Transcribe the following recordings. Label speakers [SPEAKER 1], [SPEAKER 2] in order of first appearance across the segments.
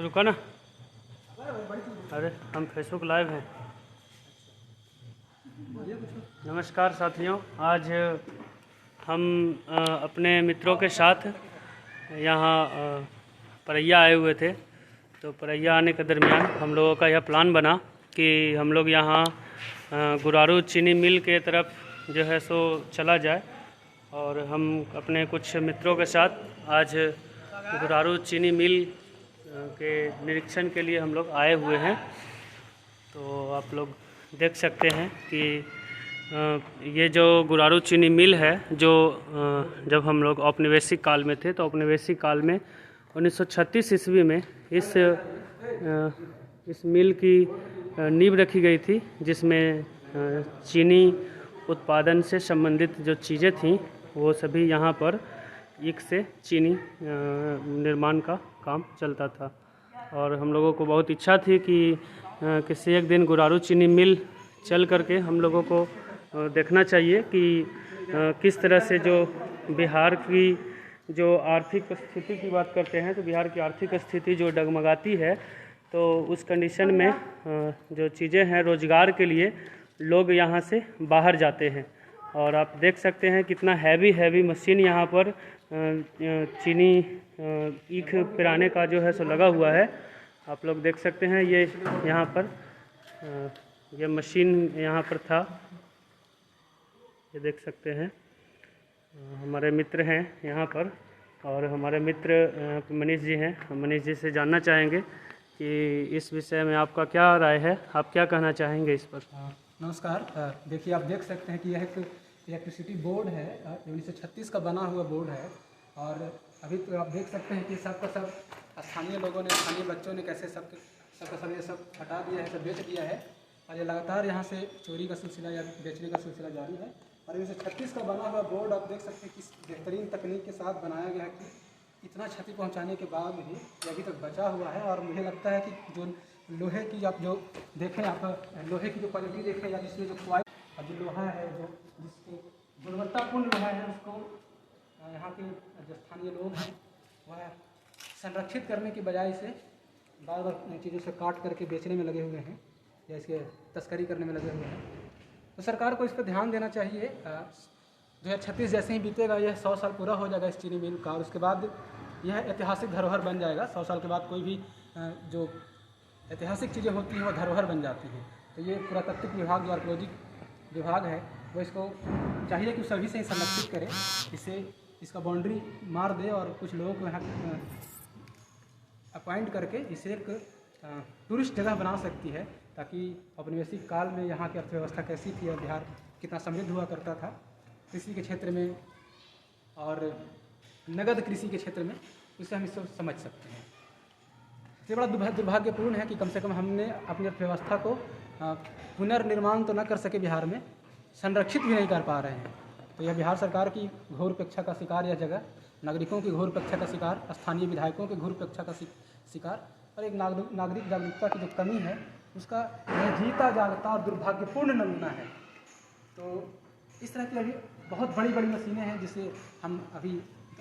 [SPEAKER 1] रुका ना। अरे हम फेसबुक लाइव हैं। नमस्कार साथियों, आज हम अपने मित्रों के साथ यहाँ परैया आए हुए थे। तो परैया आने के दरमियान हम लोगों का यह प्लान बना कि हम लोग यहाँ गुरारू चीनी मिल के तरफ जो है सो चला जाए। और हम अपने कुछ मित्रों के साथ आज गुरारू चीनी मिल के निरीक्षण के लिए हम लोग आए हुए हैं। तो आप लोग देख सकते हैं कि ये जो गुरारू चीनी मिल है, जो जब हम लोग औपनिवेशिक काल में थे, तो औपनिवेशिक काल में 1936 ईस्वी में इस मिल की नींव रखी गई थी, जिसमें चीनी उत्पादन से संबंधित जो चीज़ें थीं वो सभी यहाँ पर ईख से चीनी निर्माण का काम चलता था। और हम लोगों को बहुत इच्छा थी कि किसी एक दिन गुरारू चीनी मिल चल करके हम लोगों को देखना चाहिए कि किस तरह से जो बिहार की जो आर्थिक स्थिति की बात करते हैं, तो बिहार की आर्थिक स्थिति जो डगमगाती है, तो उस कंडीशन में जो चीज़ें हैं रोज़गार के लिए लोग यहाँ से बाहर जाते हैं। और आप देख सकते हैं कितना हैवी मशीन यहाँ पर चीनी ईख पिराने का जो है सो लगा हुआ है। आप लोग देख सकते हैं ये यहाँ पर ये मशीन यहाँ पर था, ये देख सकते हैं। हमारे मित्र हैं यहाँ पर और हमारे मित्र मनीष जी हैं। हम मनीष जी से जानना चाहेंगे कि इस विषय में आपका क्या राय है, आप क्या कहना चाहेंगे इस पर।
[SPEAKER 2] नमस्कार। देखिए, आप देख सकते हैं कि यह एक इलेक्ट्रिसिटी बोर्ड है, 1936 का बना हुआ बोर्ड है। और अभी तो आप देख सकते हैं कि सबका सब स्थानीय लोगों ने, स्थानीय बच्चों ने कैसे सब ये सब हटा दिया है, सब बेच दिया है। और ये लगातार यहाँ से चोरी का सिलसिला या बेचने का सिलसिला जारी है। और 1936 का बना हुआ बोर्ड आप देख सकते हैं किस बेहतरीन तकनीक के साथ बनाया गया है कि इतना क्षति पहुँचाने के बाद भी ये अभी तक बचा हुआ है। और मुझे लगता है कि जो लोहे की आप जो देखें, आप लोहे की जो क्वालिटी देखें या जिसमें जो क्वालिटी, जो लोहा है, जो जिसकी गुणवत्तापूर्ण लोहा है, उसको यहाँ के जो स्थानीय लोग हैं वह संरक्षित करने की बजाय इसे बार बार चीज़ों से काट करके बेचने में लगे हुए हैं या इसके तस्करी करने में लगे हुए हैं। तो सरकार को इस पर ध्यान देना चाहिए। 2036 जैसे ही बीतेगा, यह 100 साल पूरा हो जाएगा इस चीनी मिल का, और उसके बाद यह ऐतिहासिक धरोहर बन जाएगा। 100 साल के बाद कोई भी जो ऐतिहासिक चीज़ें होती हैं वो धरोहर बन जाती हैं। तो ये पुरातत्व विभाग जो आर्कियोलॉजी विभाग है वो इसको चाहिए कि सभी से ही संरक्षित करे, इसे इसका बाउंड्री मार दे और कुछ लोगों को यहाँ अपॉइंट करके इसे एक टूरिस्ट जगह बना सकती है, ताकि औपनिवेशिक काल में यहाँ की अर्थव्यवस्था कैसी थी और बिहार कितना समृद्ध हुआ करता था कृषि के क्षेत्र में और नगद कृषि के क्षेत्र में, उसे हम इससे समझ सकते हैं। ये बड़ा दुर्भाग्यपूर्ण है कि कम से कम हमने अपनी अर्थव्यवस्था को पुनर्निर्माण तो न कर सके, बिहार में संरक्षित भी नहीं कर पा रहे हैं। तो यह बिहार सरकार की घोर उपेक्षा का शिकार, यह जगह नागरिकों की घोर उपेक्षा का शिकार, स्थानीय विधायकों की घोर उपेक्षा का शिकार और एक नागरिक जागरूकता की जो कमी है उसका यह जीता जागता और दुर्भाग्यपूर्ण नमूना है। तो इस तरह की अभी बहुत बड़ी बड़ी मशीनें हैं, जिसे हम अभी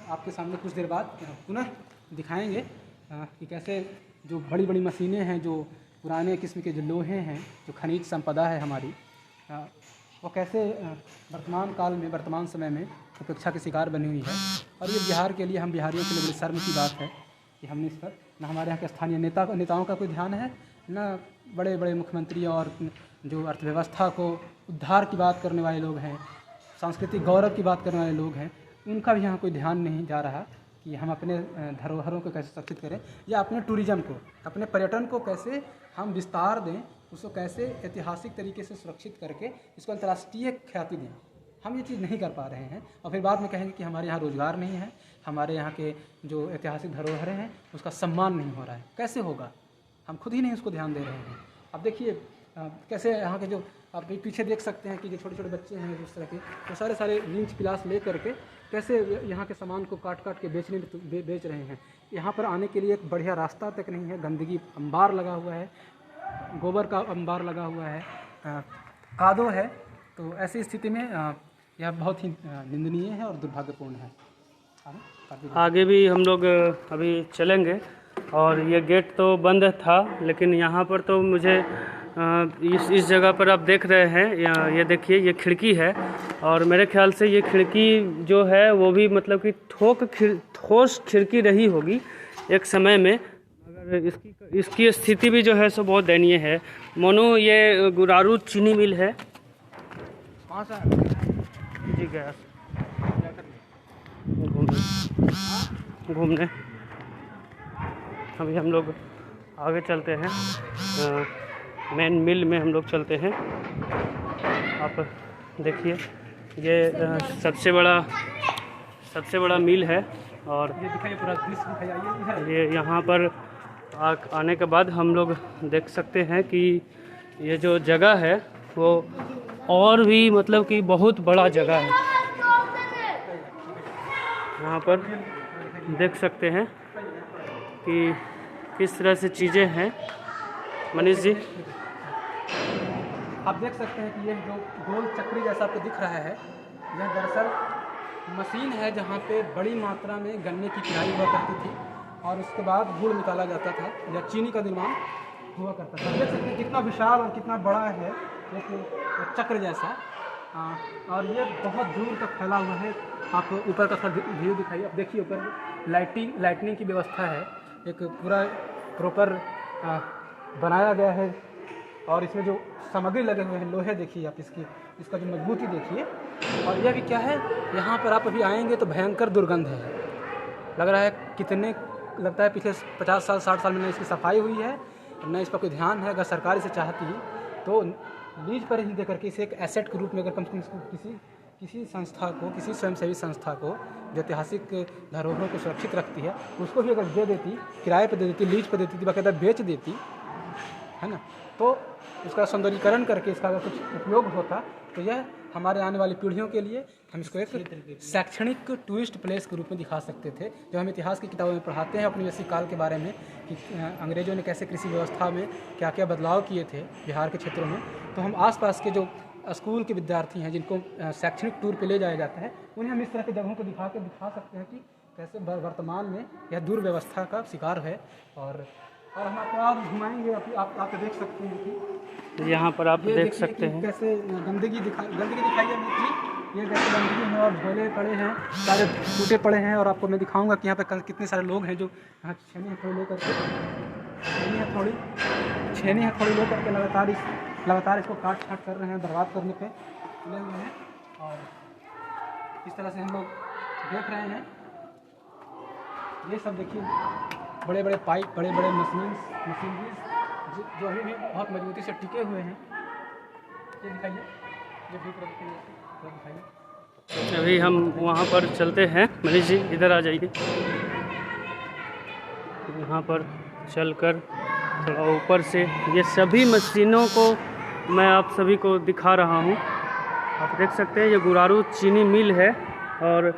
[SPEAKER 2] आपके सामने कुछ देर बाद पुनः दिखाएंगे कि कैसे जो बड़ी बड़ी मशीनें हैं, जो पुराने किस्म के जो लोहे हैं, जो खनिज संपदा है हमारी, वो कैसे वर्तमान काल में, वर्तमान समय में उपेक्षा के शिकार बनी हुई है। और ये बिहार के लिए, हम बिहारियों के लिए बड़ी शर्म की बात है कि हमने इस पर न हमारे यहाँ के स्थानीय नेताओं का कोई ध्यान है, न बड़े बड़े मुख्यमंत्री और जो अर्थव्यवस्था को उद्धार की बात करने वाले लोग हैं, सांस्कृतिक गौरव की बात करने वाले लोग हैं, उनका भी यहाँ कोई ध्यान नहीं जा रहा कि हम अपने धरोहरों को कैसे सुरक्षित करें या अपने टूरिज़्म को, अपने पर्यटन को कैसे हम विस्तार दें, उसको कैसे ऐतिहासिक तरीके से सुरक्षित करके इसको अंतर्राष्ट्रीय ख्याति दें। हम ये चीज़ नहीं कर पा रहे हैं और फिर बाद में कहेंगे कि हमारे यहाँ रोज़गार नहीं है, हमारे यहाँ के जो ऐतिहासिक धरोहरें हैं उसका सम्मान नहीं हो रहा है। कैसे होगा? हम खुद ही नहीं उसको ध्यान दे रहे हैं। अब देखिए कैसे यहाँ के जो आप पीछे देख सकते हैं कि जो छोटे छोटे बच्चे हैं उस तरह के, तो सारे लींच पिलास ले करके कैसे यहाँ के सामान को काट के बेच रहे हैं। यहाँ पर आने के लिए एक बढ़िया रास्ता तक नहीं है, गंदगी अंबार लगा हुआ है, गोबर का अंबार लगा हुआ है, कादो है। तो ऐसी स्थिति में यह बहुत ही निंदनीय है और दुर्भाग्यपूर्ण है।
[SPEAKER 1] आगे भी हम लोग अभी चलेंगे और ये गेट तो बंद था, लेकिन यहाँ पर तो मुझे इस जगह पर आप देख रहे हैं, ये देखिए ये खिड़की है, और मेरे ख्याल से ये खिड़की जो है वो भी मतलब कि ठोस खिड़की रही होगी एक समय में, मगर इसकी स्थिति भी जो है सो बहुत दयनीय है। मोनू ये गुरारू चीनी मिल है।
[SPEAKER 2] कहाँ से
[SPEAKER 1] जी गया घूमने। अभी हम लोग आगे चलते हैं, मेन मिल में हम लोग चलते हैं। आप देखिए ये सबसे बड़ा मिल है, और
[SPEAKER 2] ये दिखाइए पूरा दृश्य दिखाइए।
[SPEAKER 1] ये यहाँ पर आने के बाद हम लोग देख सकते हैं कि ये जो जगह है वो और भी मतलब कि बहुत बड़ा जगह है। यहाँ पर देख सकते हैं कि किस तरह से चीज़ें हैं। मनीष जी
[SPEAKER 2] आप देख सकते हैं कि ये जो गोल चक्री जैसा आपको दिख रहा है, यह दरअसल मशीन है जहाँ पे बड़ी मात्रा में गन्ने की पिराई हुआ करती थी और उसके बाद गुड़ निकाला जाता था या चीनी का निर्माण हुआ करता था। देख सकते हैं कितना विशाल और कितना बड़ा है एक चक्र जैसा, और ये बहुत दूर तक फैला हुआ है। आप ऊपर का व्यू दिखाइए। आप देखिए ऊपर लाइटनिंग की व्यवस्था है, एक पूरा प्रॉपर बनाया गया है, और इसमें जो सामग्री लगे हुए हैं लोहे देखिए आप, इसका जो मजबूती देखिए। और यह भी क्या है, यहाँ पर आप अभी आएंगे तो भयंकर दुर्गंध है। लग रहा है लगता है पिछले 50 साल 60 साल में न इसकी सफाई हुई है, न इस पर कोई ध्यान है। अगर सरकार इसे चाहती तो लीज पर ही देकर के इसे एक एसेट के रूप में अगर कम से कम किसी संस्था को, किसी स्वयंसेवी संस्था को जो ऐतिहासिक धरोहरों को सुरक्षित रखती है, उसको भी अगर दे देती, किराए पर दे देती, लीज पर देती, बाकायदा बेच देती, है ना, तो उसका सौंदर्यीकरण करके इसका अगर कुछ उपयोग होता तो यह हमारे आने वाली पीढ़ियों के लिए हम इसको एक शैक्षणिक टूरिस्ट प्लेस के रूप में दिखा सकते थे। जो हम इतिहास की किताबों में पढ़ाते हैं औपनिवेशिक काल के बारे में कि अंग्रेज़ों ने कैसे कृषि व्यवस्था में क्या क्या बदलाव किए थे बिहार के क्षेत्रों में, तो हम आसपास के जो स्कूल के विद्यार्थी हैं जिनको शैक्षणिक टूर पे ले जाया जाता है, उन्हें हम इस तरह की जगहों को दिखा सकते हैं कि कैसे वर्तमान में यह दुर्व्यवस्था का शिकार है। और हम आपको और घुमाएंगे। आप देख सकते हैं कि
[SPEAKER 1] यहाँ पर आप देख सकते हैं
[SPEAKER 2] कैसे गंदगी दिखाई है। ये कैसे गंदगी है और झोले पड़े हैं, सारे टूटे पड़े हैं। और आपको मैं दिखाऊंगा कि यहाँ पे कल कितने सारे लोग हैं जो यहाँ छेनी हथौड़ी लेकर के लगातार इसको काट छाट कर रहे हैं, बर्बाद करने पे तुले हुए हैं। और इस तरह से हम लोग देख रहे हैं। ये सब देखिए बड़े बड़े पाइप, बड़े बड़े मशीनरीज जो अभी भी बहुत मजबूती से टिके हुए हैं। ये दिखाइए, जो भी दिखाइए।
[SPEAKER 1] अभी हम वहाँ पर चलते हैं। मनीष जी इधर आ जाइए। यहाँ पर चलकर थोड़ा ऊपर से ये सभी मशीनों को मैं आप सभी को दिखा रहा हूँ। आप देख सकते हैं ये गुरारू चीनी मिल है, और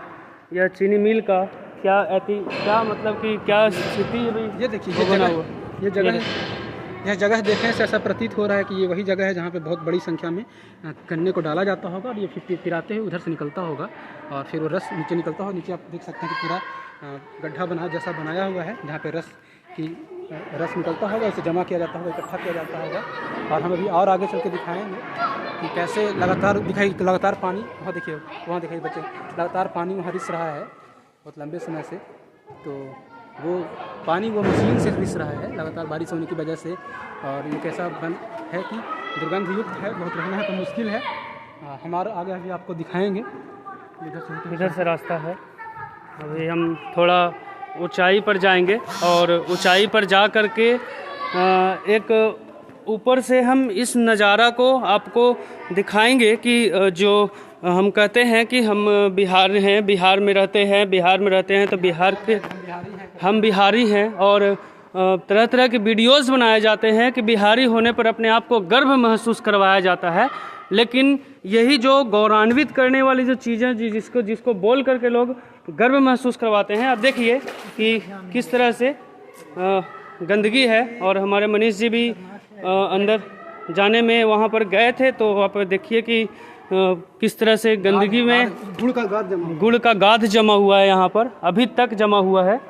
[SPEAKER 1] यह चीनी मिल का क्या मतलब कि क्या स्थिति अभी
[SPEAKER 2] ये देखिए यह जगह देखने से ऐसा प्रतीत हो रहा है कि ये वही जगह है जहाँ पे बहुत बड़ी संख्या में गन्ने को डाला जाता होगा, और ये फिराते हुए उधर से निकलता होगा और फिर वो रस नीचे निकलता होगा। नीचे आप देख सकते हैं कि पूरा गड्ढा जैसा बनाया हुआ है जहाँ पे रस निकलता होगा, उसे जमा किया जाता होगा, इकट्ठा किया जाता होगा। और हम अभी और आगे चल के दिखाएँगे कि कैसे लगातार पानी वहाँ दिखाइए बच्चे, लगातार पानी वहाँ रिस रहा है बहुत लंबे समय से। तो वो पानी वो मशीन से रिस रहा है लगातार बारिश होने की वजह से। और ये कैसा है कि दुर्गंध युक्त है, बहुत रहना तो मुश्किल है। हमारा आगे अभी आपको दिखाएंगे।
[SPEAKER 1] इधर से रास्ता है। अभी हम थोड़ा ऊंचाई पर जाएंगे, और ऊंचाई पर जा कर के एक ऊपर से हम इस नज़ारा को आपको दिखाएंगे कि जो हम कहते हैं कि हम बिहार में रहते हैं तो हम बिहारी हैं, और तरह तरह के वीडियोस बनाए जाते हैं कि बिहारी होने पर अपने आप को गर्व महसूस करवाया जाता है। लेकिन यही जो गौरवान्वित करने वाली जो चीज़ें जिसको बोल करके लोग गर्व महसूस करवाते हैं, आप देखिए कि किस तरह से गंदगी है। और हमारे मनीष जी भी अंदर जाने में वहाँ पर गए थे, तो आप देखिए कि किस तरह से गंदगी में गुड़ का गाद जमा हुआ है, यहाँ पर अभी तक जमा हुआ है।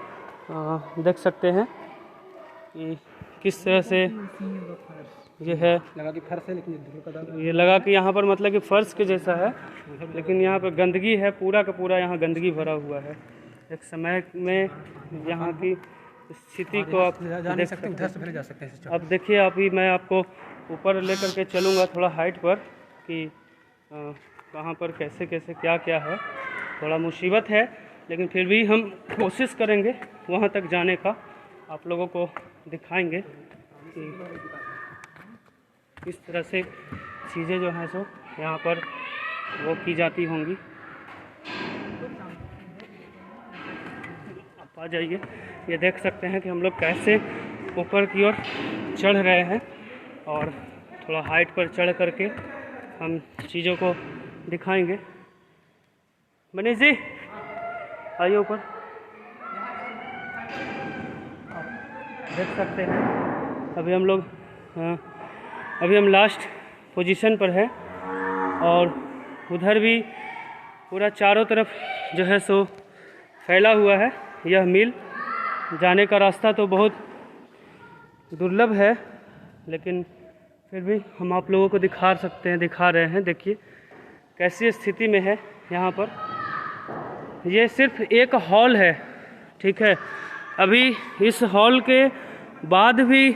[SPEAKER 1] देख सकते हैं कि किस तरह से ये है,
[SPEAKER 2] लगा कि फर्श है लेकिन ये धूल का दाग
[SPEAKER 1] ये लगा कि यहाँ पर मतलब कि फर्श के जैसा है, लेकिन यहाँ पर गंदगी है, पूरा का पूरा यहाँ गंदगी भरा हुआ है। एक समय में यहाँ की स्थिति को आप
[SPEAKER 2] जा नहीं
[SPEAKER 1] देख
[SPEAKER 2] सकते, उधर से फिर जा सकते हैं।
[SPEAKER 1] अब देखिए, अभी मैं आपको ऊपर लेकर के चलूँगा थोड़ा हाइट पर कि कहाँ पर कैसे कैसे क्या क्या है। थोड़ा मुसीबत है, लेकिन फिर भी हम कोशिश करेंगे वहाँ तक जाने का, आप लोगों को दिखाएंगे कि किस तरह से चीज़ें जो हैं सो यहाँ पर वो की जाती होंगी। आप आ जाइए, ये देख सकते हैं कि हम लोग कैसे ऊपर की ओर चढ़ रहे हैं और थोड़ा हाइट पर चढ़ करके हम चीज़ों को दिखाएंगे। मनीष जी आइए ऊपर। देख सकते हैं अभी हम लास्ट पोजीशन पर है और उधर भी पूरा चारों तरफ जो है सो फैला हुआ है। यह मिल जाने का रास्ता तो बहुत दुर्लभ है, लेकिन फिर भी हम आप लोगों को दिखा रहे हैं। देखिए कैसी स्थिति में है यहाँ पर। ये सिर्फ एक हॉल है, ठीक है। अभी इस हॉल के बाद भी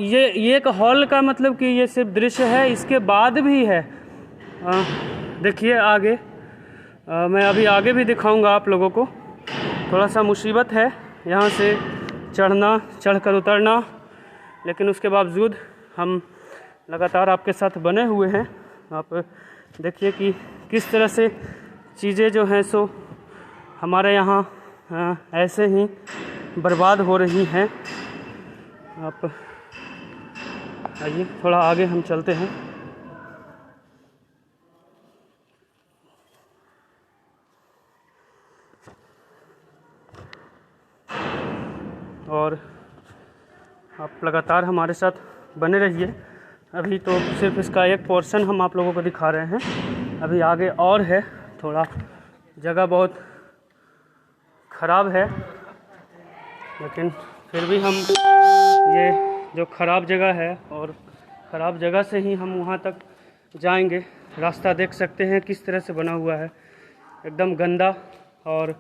[SPEAKER 1] ये एक हॉल का मतलब कि ये सिर्फ दृश्य है, इसके बाद भी है। देखिए आगे, मैं अभी आगे भी दिखाऊंगा आप लोगों को। थोड़ा सा मुसीबत है यहाँ से चढ़कर उतरना, लेकिन उसके बावजूद हम लगातार आपके साथ बने हुए हैं। आप देखिए कि किस तरह से चीज़ें जो हैं सो हमारे यहाँ ऐसे ही बर्बाद हो रही हैं। आप आइए, थोड़ा आगे हम चलते हैं। और आप लगातार हमारे साथ बने रहिए। अभी तो सिर्फ इसका एक पोर्शन हम आप लोगों को दिखा रहे हैं, अभी आगे और है। थोड़ा जगह बहुत ख़राब है, लेकिन फिर भी हम ये जो ख़राब जगह है और ख़राब जगह से ही हम वहाँ तक जाएंगे। रास्ता देख सकते हैं किस तरह से बना हुआ है, एकदम गंदा, और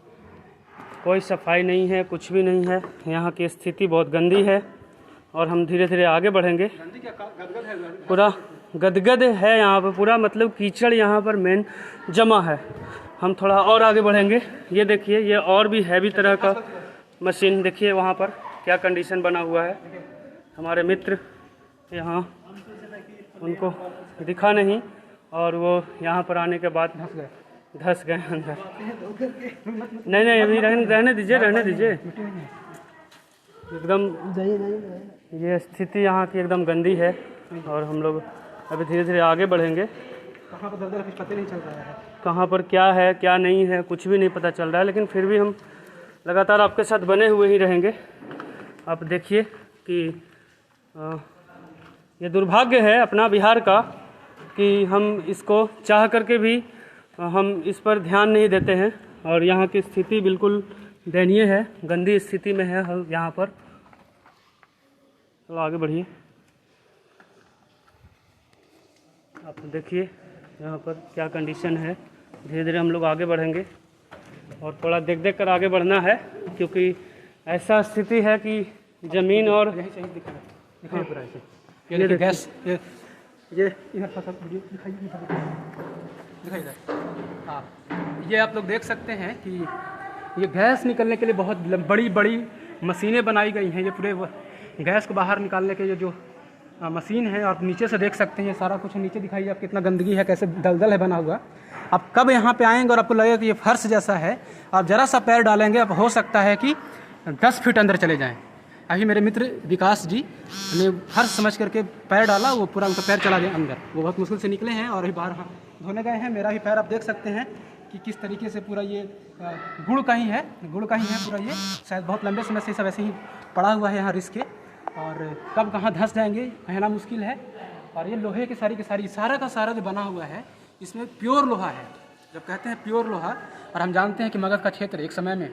[SPEAKER 1] कोई सफाई नहीं है, कुछ भी नहीं है। यहाँ की स्थिति बहुत गंदी है और हम धीरे धीरे आगे बढ़ेंगे। पूरा गदगद है यहाँ पर, पूरा मतलब कीचड़ यहाँ पर मेन जमा है। हम थोड़ा और आगे बढ़ेंगे। ये देखिए, ये और भी हैवी तरह का मशीन, देखिए वहाँ पर क्या कंडीशन बना हुआ है। हमारे मित्र यहाँ, उनको दिखा नहीं, और वो यहाँ पर आने के बाद धंस गए अंदर। नहीं, अभी रहने दीजिए। एकदम ये स्थिति यहाँ की एकदम गंदी है और हम लोग अभी धीरे धीरे आगे बढ़ेंगे।
[SPEAKER 2] कहाँ पर दलदल कुछ पता नहीं चल रहा है,
[SPEAKER 1] कहाँ पर क्या है क्या नहीं है कुछ भी नहीं पता चल रहा है, लेकिन फिर भी हम लगातार आपके साथ बने हुए ही रहेंगे। आप देखिए कि ये दुर्भाग्य है अपना बिहार का कि हम इसको चाह करके भी हम इस पर ध्यान नहीं देते हैं, और यहाँ की स्थिति बिल्कुल दयनीय है, गंदी स्थिति में है यहाँ पर। तो आगे बढ़िए। आप देखिए यहाँ पर क्या कंडीशन है। धीरे धीरे हम लोग आगे बढ़ेंगे और थोड़ा देख कर आगे बढ़ना है, क्योंकि ऐसा स्थिति है कि ज़मीन और
[SPEAKER 2] दिखाइए पूरा ऐसे। ये देखिए गैस, ये इधर फसल वीडियो दिखाइए। हाँ, ये आप लोग देख सकते हैं कि ये गैस निकलने के लिए बहुत बड़ी बड़ी मशीनें बनाई गई हैं। ये पूरे गैस को बाहर निकालने के जो मशीन है, आप नीचे से देख सकते हैं। ये सारा कुछ नीचे दिखाइए आप, कितना गंदगी है, कैसे दलदल है बना हुआ। आप कब यहाँ पे आएंगे और आपको लगेगा कि ये फर्श जैसा है, आप ज़रा सा पैर डालेंगे, आप हो सकता है कि 10 फीट अंदर चले जाएं। अभी मेरे मित्र विकास जी ने फर्श समझ करके पैर डाला, वो पूरा उनका पैर चला गया अंदर। वो बहुत मुश्किल से निकले हैं और अभी बाहर धोने गए हैं। मेरा भी पैर आप देख सकते हैं कि किस तरीके से पूरा ये गुड़ का ही है पूरा। ये शायद बहुत लंबे समय से सब ऐसे ही पड़ा हुआ है यहाँ रिस्क के, और कब कहाँ धंस जाएंगे कहना मुश्किल है। और ये लोहे की सारी सारा का सारा जो बना हुआ है, इसमें प्योर लोहा है। जब कहते हैं प्योर लोहा, और हम जानते हैं कि मगध का क्षेत्र एक समय में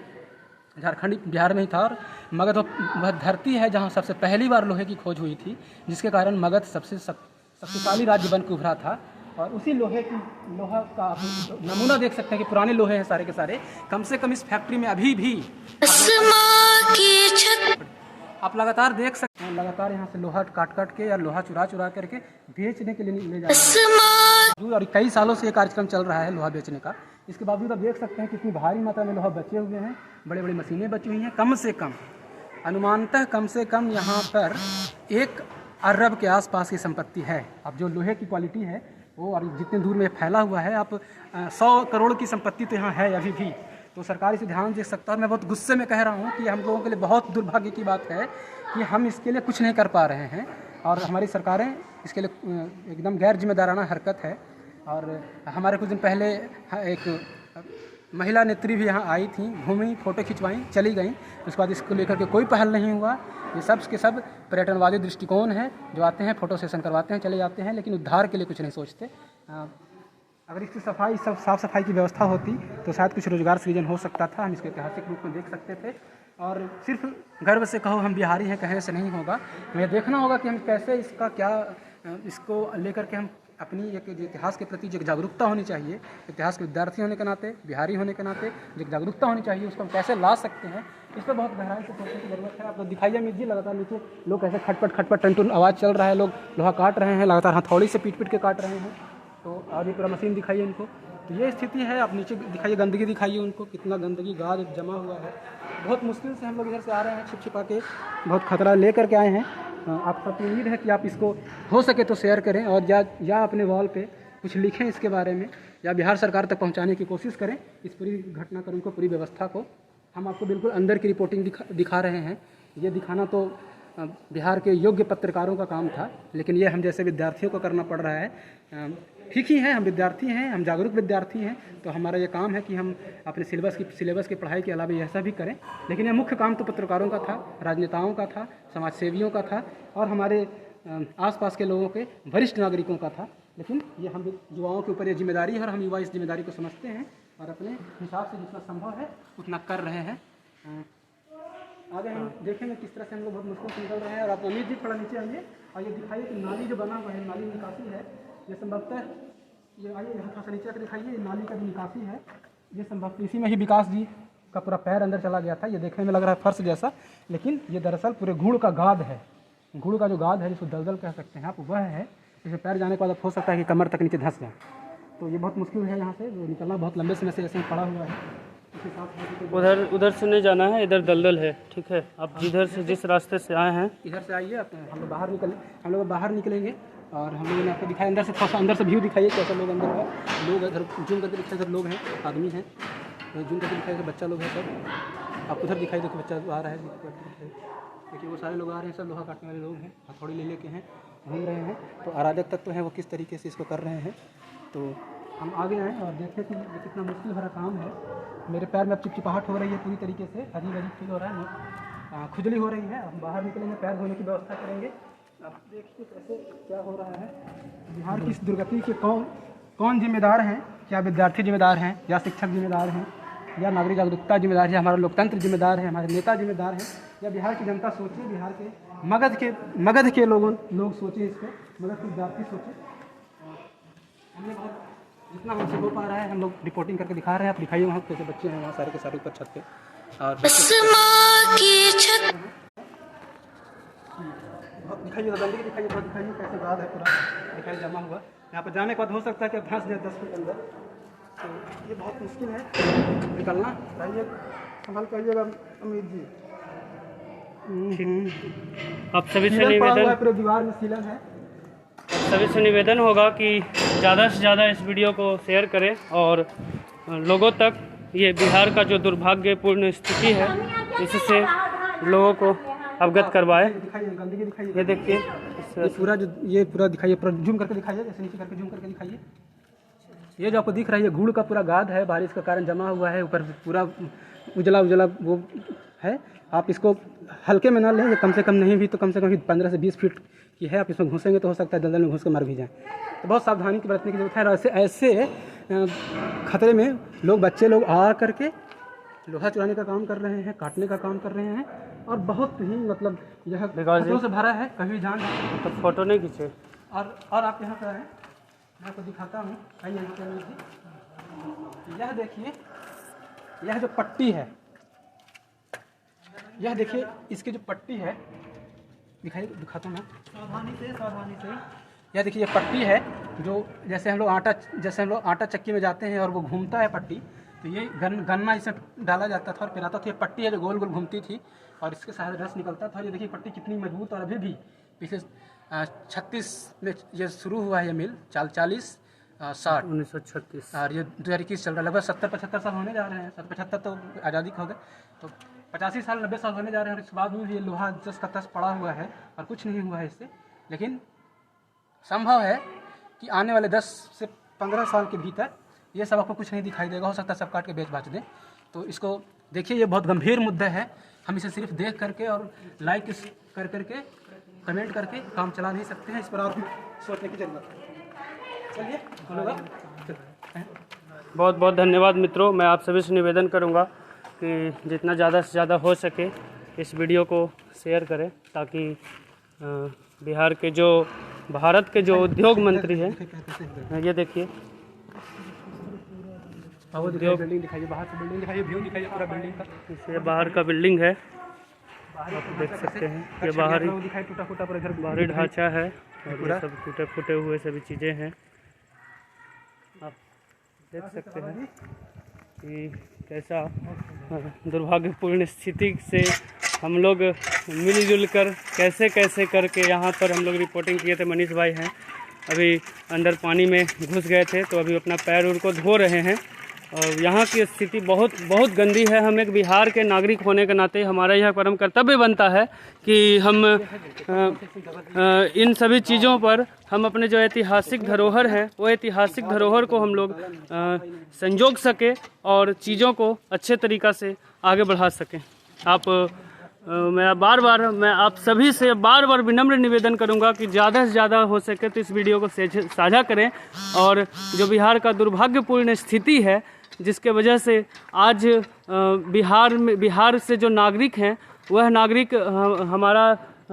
[SPEAKER 2] झारखंड बिहार में ही था। और मगध वह धरती है जहाँ सबसे पहली बार लोहे की खोज हुई थी, जिसके कारण मगध सबसे शक्तिशाली राज्य बन के उभरा था। और उसी लोहा का आप नमूना देख सकते हैं कि पुराने लोहे हैं सारे के सारे। कम से कम इस फैक्ट्री में अभी भी आप लगातार देख सकते हैं, लगातार यहाँ से लोहा काट के या लोहा चुरा करके बेचने के लिए ले जा रहे हैं। और कई सालों से ये कार्यक्रम चल रहा है लोहा बेचने का। इसके बावजूद आप देख सकते हैं कितनी भारी मात्रा में लोहा बचे हुए हैं, बड़े बड़ी मशीनें बची हुई हैं। कम से कम अनुमानतः कम से कम यहाँ पर 1 अरब के आसपास की संपत्ति है। अब जो लोहे की क्वालिटी है वो, और जितने दूर में फैला हुआ है, आप 100 करोड़ की संपत्ति तो यहाँ है अभी भी। तो सरकार इसे ध्यान दे सकता है। मैं बहुत गुस्से में कह रहा हूँ कि हम लोगों के लिए बहुत दुर्भाग्य की बात है कि हम इसके लिए कुछ नहीं कर पा रहे हैं, और हमारी सरकारें इसके लिए एकदम गैर जिम्मेदाराना हरकत है। और हमारे कुछ दिन पहले एक महिला नेत्री भी यहाँ आई थी, घूमी, फ़ोटो खिंचवाई, चली गई। उसके बाद इसको लेकर के कोई पहल नहीं हुआ। ये सब के सब पर्यटनवादी दृष्टिकोण है, जो आते हैं फ़ोटो सेशन करवाते हैं, चले जाते हैं, लेकिन उद्धार के लिए कुछ नहीं सोचते। अगर इसकी सफाई, सब साफ़ सफाई की व्यवस्था होती तो शायद कुछ रोज़गार सृजन हो सकता था, हम इसको ऐतिहासिक रूप में देख सकते थे। और सिर्फ गर्व से कहो हम बिहारी हैं, कहने से नहीं होगा। हमें देखना होगा कि हम कैसे इसका क्या, इसको लेकर के हम अपनी एक इतिहास के प्रति जो जागरूकता होनी चाहिए, इतिहास के विद्यार्थी होने के नाते, बिहारी होने के नाते जो जागरूकता होनी चाहिए, उसको हम कैसे ला सकते हैं, इस पर बहुत गहराई से सोचने की ज़रूरत है। आप लोग दिखाइए अमित जी, लगातार नीचे लोग कैसे खटपट टन आवाज़ चल रहा है, लोग लोहा काट रहे हैं, लगातार हथौड़ी से पीट के काट रहे हैं। तो और ये पूरा मशीन दिखाइए इनको। तो ये स्थिति है। आप नीचे दिखाइए, गंदगी दिखाइए उनको, कितना गंदगी गाद जमा हुआ है। बहुत मुश्किल से हम लोग इधर से आ रहे हैं, छिपा के, बहुत खतरा ले करके आए हैं। आप सबकी उम्मीद है कि आप इसको हो सके तो शेयर करें, और या अपने वॉल पे कुछ लिखें इसके बारे में, या बिहार सरकार तक पहुंचाने की कोशिश करें इस पूरी घटनाक्रम को, पूरी व्यवस्था को। हम आपको बिल्कुल अंदर की रिपोर्टिंग दिखा रहे हैं। ये दिखाना तो बिहार के योग्य पत्रकारों का काम था, लेकिन ये हम जैसे विद्यार्थियों को करना पड़ रहा है। ठीक ही है, हम विद्यार्थी हैं, हम जागरूक विद्यार्थी हैं, तो हमारा ये काम है कि हम अपने सिलेबस की पढ़ाई के अलावा ऐसा भी करें। लेकिन यह मुख्य काम तो पत्रकारों का था, राजनेताओं का था, समाज सेवियों का था, और हमारे आसपास के लोगों के वरिष्ठ नागरिकों का था। लेकिन ये हम युवाओं के ऊपर ये जिम्मेदारी है, और हम युवा इस जिम्मेदारी को समझते हैं और अपने हिसाब से जितना संभव है उतना कर रहे हैं। आगे हम देखेंगे किस तरह से हम लोग बहुत मुश्किल से निकल रहे हैं। और आप अमित जी थोड़ा नीचे आइए और ये दिखाइए कि नाली जो बना हुआ है, नाली निकासी है, ये संभवतः, ये आइए यहाँ थोड़ा सा नीचे आकर दिखाइए, ये नाली का भी निकासी है। ये संभवतः इसी में ही विकास जी का पूरा पैर अंदर चला गया था। ये देखने में लग रहा है फर्श जैसा, लेकिन ये दरअसल पूरे गुड़ का गाद है। गुड़ का जो गाद है, जिसको दलदल कह सकते हैं आप, वह है। इसमें पैर जाने के बाद हो सकता है कि कमर तक नीचे धंस जाए। तो ये बहुत मुश्किल है यहाँ से निकलना, बहुत लंबे समय से ऐसे ही पड़ा हुआ है।
[SPEAKER 1] उधर से नहीं जाना है, इधर दलदल है, ठीक है। आप जिधर से, जिस रास्ते से आए हैं,
[SPEAKER 2] इधर से आइए। हम लोग बाहर निकलेंगे, और हम लोगों ने आपको दिखाया अंदर से, थोड़ा सा अंदर से व्यू दिखाइए कैसे लोग अंदर है। लोग इधर जूम करके दिखाए, इधर लोग हैं, आदमी हैं, जूम करके दिखाइए, बच्चा लोग हैं सब। आप उधर दिखाई, देखो बच्चा आ रहा है, देखिए वो सारे लोग आ रहे हैं, सब लोहा काटने वाले लोग हैं, हथौड़ी ले लेके हैं, घूम रहे हैं। तो अराजक तत्व हैं, वो किस तरीके से इसको कर रहे हैं। तो हम आगे आएँ और देखें कि ये कितना मुश्किल भरा काम है। मेरे पैर में अब चिपचिपाहट हो रही है पूरी तरीके से, अजीब फील हो रहा है, खुजली हो रही है। हम बाहर निकलेंगे, पैर धोने की व्यवस्था करेंगे। अब देखिए कैसे क्या हो रहा है। बिहार की इस दुर्गति के कौन जिम्मेदार हैं? क्या विद्यार्थी जिम्मेदार हैं, या शिक्षक जिम्मेदार हैं, या नागरिक जागरूकता जिम्मेदार है, हमारा लोकतंत्र जिम्मेदार है, हमारे नेता जिम्मेदार हैं, या बिहार की जनता सोचे, बिहार के मगध के लोग सोचे, इसको मगध के विद्यार्थी सोचे। हमने बहुत जितना हमसे हो पा रहा है हम लोग रिपोर्टिंग करके दिखा रहे हैं। आप दिखाइए वहाँ कैसे बच्चे हैं, वहाँ सारे के सारे ऊपर छत पे, और दिखाइए गंदगी दिखाइए, बहुत दिखाइए कैसे गाद है पूरा दिखाई जमा हुआ। यहाँ पर जाने के बाद हो सकता है कि आप धंस जाए 10 फुट अंदर। तो ये बहुत मुश्किल है निकलना। चाहिए संभाल कर आइएगा अमित जी।
[SPEAKER 1] आप सभी से निवेदन,
[SPEAKER 2] पूरे दीवार में सीलन है,
[SPEAKER 1] सभी से निवेदन होगा कि ज़्यादा से ज़्यादा इस वीडियो को शेयर करें, और लोगों तक ये बिहार का जो दुर्भाग्यपूर्ण स्थिति है इससे लोगों को अवगत करवाएं।
[SPEAKER 2] गंदगी दिखाइए,
[SPEAKER 1] ये देखिए,
[SPEAKER 2] ये पूरा दिखाइए, पूरा जूम करके दिखाइए, जैसे नीचे करके जूम करके दिखाइए। ये जो आपको दिख रहा है, ये गुड़ का पूरा गाद है, बारिश के कारण जमा हुआ है, ऊपर पूरा उजला वो है। आप इसको हल्के में ना लें, ये कम से कम नहीं भी तो कम से कम 15 से 20 फीट की है। आप इसमें घुसेंगे तो हो सकता है दलदल में घुस कर मर भी जाए। तो बहुत सावधानी की बरतने की जरूरत है। और ऐसे खतरे में बच्चे लोग आ करके लोहा चुराने का काम कर रहे हैं, काटने का काम कर रहे हैं, और बहुत ही मतलब यह
[SPEAKER 1] बिकॉज़
[SPEAKER 2] खतरों से भरा है, कभी जान।
[SPEAKER 1] तो फोटो नहीं खींचे।
[SPEAKER 2] और आप यहाँ पर हैं, मैं आपको दिखाता हूँ। आइए यह देखिए, यह जो पट्टी है, यह देखिए इसकी जो पट्टी है, दिखाता हूँ मैं, सावधानी से। यह देखिए ये पट्टी है, जो जैसे हम लोग आटा चक्की में जाते हैं और वो घूमता है पट्टी, तो ये गन्ना इसमें डाला जाता था और पिराता था। ये पट्टी है जो गोल गोल घूमती थी और इसके सहारे रस निकलता था। ये देखिए पट्टी कितनी मजबूत, और अभी भी पिछले 36 में ये शुरू हुआ है ये मिल, 1936 और ये 2021 चल रहा है। लगभग 70-75 साल होने जा रहे हैं। 75 तो आज़ादी हो गए, तो 85 साल 90 साल होने जा रहे हैं। और इस बाद में भी ये लोहा जस का तस पड़ा हुआ है और कुछ नहीं हुआ है इससे। लेकिन संभव है कि आने वाले 10 से 15 साल के भीतर ये सब आपको कुछ नहीं दिखाई देगा। हो सकता है सब काट के बेच बाच दें। तो इसको देखिए, ये बहुत गंभीर मुद्दा है। हम इसे सिर्फ देख करके और लाइक कर करके कमेंट करके काम चला नहीं सकते हैं। इस पर और सोचने की जरूरत है। चलिए,
[SPEAKER 1] बहुत बहुत धन्यवाद मित्रों। मैं आप सभी से निवेदन करूंगा कि जितना ज़्यादा से ज़्यादा हो सके इस वीडियो को शेयर करें, ताकि बिहार के जो भारत के जो उद्योग मंत्री हैं, ये देखिए
[SPEAKER 2] उद्योग, बिल्डिंग दिखाइए, बाहर से बिल्डिंग दिखाइए, व्यू दिखाइए पूरा बिल्डिंग का।
[SPEAKER 1] ये बाहर का बिल्डिंग है, आप देख सकते हैं। ये बाहरी
[SPEAKER 2] टूटा-फूटा पर इधर
[SPEAKER 1] बाहरी ढांचा है और ये सब टूटे फूटे हुए सभी चीज़ें हैं। आप देख सकते हैं कि कैसा दुर्भाग्यपूर्ण स्थिति से हम लोग मिलजुल कर कैसे करके यहाँ पर हम लोग रिपोर्टिंग किए थे। मनीष भाई हैं, अभी अंदर पानी में घुस गए थे, तो अभी अपना पैर उर को धो रहे हैं। और यहाँ की स्थिति बहुत गंदी है। हम एक बिहार के नागरिक होने के नाते हमारा यह परम कर्तव्य बनता है कि हम इन सभी चीज़ों पर हम अपने जो ऐतिहासिक धरोहर हैं, वो ऐतिहासिक धरोहर को हम लोग संजोग सके और चीज़ों को अच्छे तरीक़ा से आगे बढ़ा सकें। मैं आप सभी से बार विनम्र निवेदन करूंगा कि ज़्यादा से ज़्यादा हो सके तो इस वीडियो को साझा करें। और जो बिहार का दुर्भाग्यपूर्ण स्थिति है, जिसके वजह से आज बिहार से जो नागरिक हैं, वह नागरिक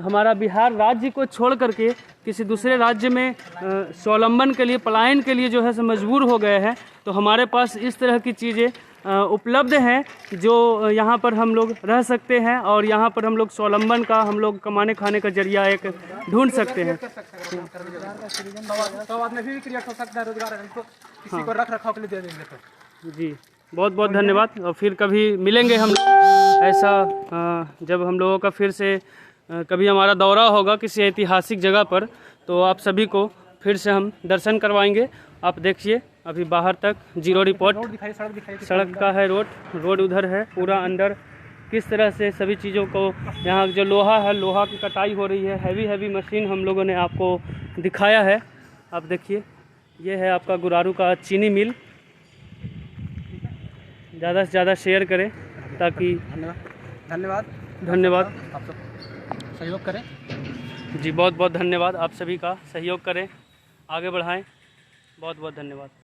[SPEAKER 1] हमारा बिहार राज्य को छोड़ करके किसी दूसरे राज्य में स्वावलंबन के लिए, पलायन के लिए जो है से मजबूर हो गए हैं। तो हमारे पास इस तरह की चीज़ें उपलब्ध हैं जो यहाँ पर हम लोग रह सकते हैं और यहाँ पर हम लोग स्वावलंबन का, हम लोग कमाने खाने का जरिया एक ढूंढ सकते हैं। जी, बहुत धन्यवाद। और फिर कभी मिलेंगे हम लोग ऐसा, जब हम लोगों का फिर से कभी हमारा दौरा होगा किसी ऐतिहासिक जगह पर, तो आप सभी को फिर से हम दर्शन करवाएंगे। आप देखिए, अभी बाहर तक जीरो रिपोर्ट, सड़क का है, रोड उधर है, पूरा अंदर किस तरह से सभी चीज़ों को, यहाँ जो लोहा है, लोहा की कटाई हो रही है। हैवी मशीन हम लोगों ने आपको दिखाया है। आप देखिए, ये है आपका गुरारू का चीनी मिल। ज़्यादा से ज़्यादा शेयर करें ताकि धन्यवाद
[SPEAKER 2] आप सब सहयोग करें।
[SPEAKER 1] जी, बहुत धन्यवाद। आप सभी का सहयोग करें, आगे बढ़ाएं। बहुत धन्यवाद।